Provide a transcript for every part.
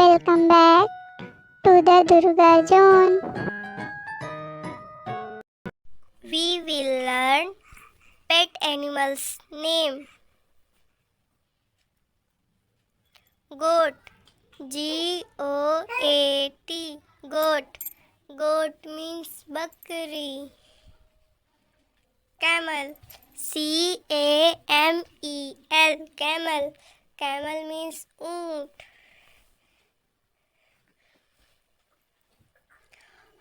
Welcome back to the Durga Zone. We will learn pet animals name. Goat, G-O-A-T, goat. Goat means bakri. Camel, C-A-M-E-L, camel. Camel means oont.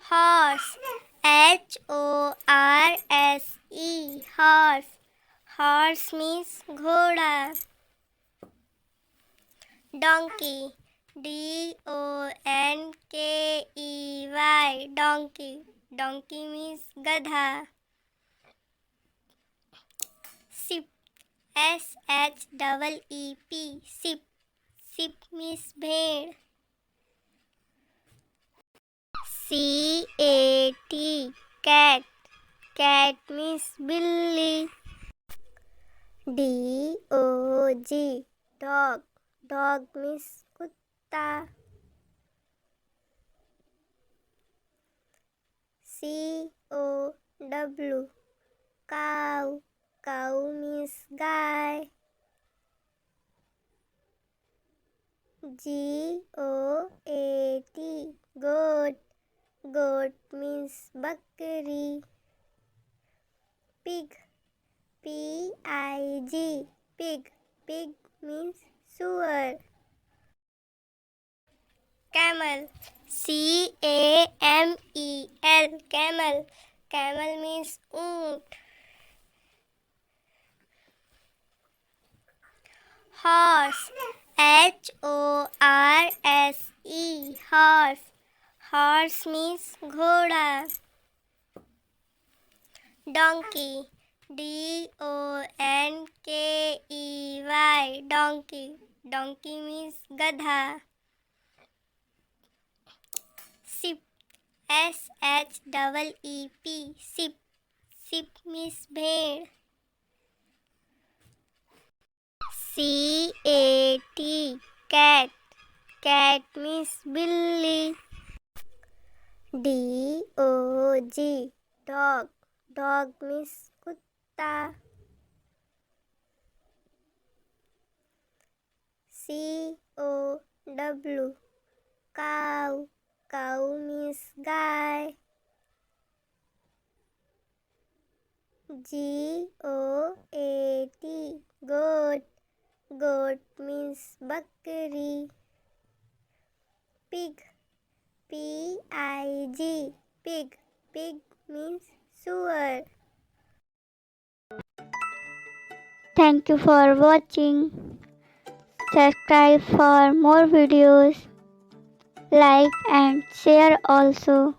Horse, H-O-R-S-E, horse. Horse means ghoda. Donkey, D-O-N-K-E-Y, donkey. Donkey means gadha. Sheep, S-H-E-E-P, sheep. Sheep means bhed. C-A-T, cat. Cat means billy. D-O-G, dog. Dog means kutta. C-O-W, cow. Cow means guy. G-O-A-T, goat. Goat means bakri. Pig, P-I-G, pig. Pig means sewer. Camel, C-A-M-E-L, camel. Camel means oont. Horse, H-O-R-S-E, horse. Horse means ghoda. Donkey, D-O-N-K-E-Y, donkey. Donkey means gadha. Sheep, S-H-E-E-P, sheep. Sheep means bhed. C-A-T, cat. Cat means billy. D-O-G, dog. Dog means kutta. C-O-W, cow. Cow means guy. G-O-A-T, goat. Goat means bakri. Pig, P-I-G, pig. Pig means sewer. Thank you for watching. Subscribe for more videos. Like and share also.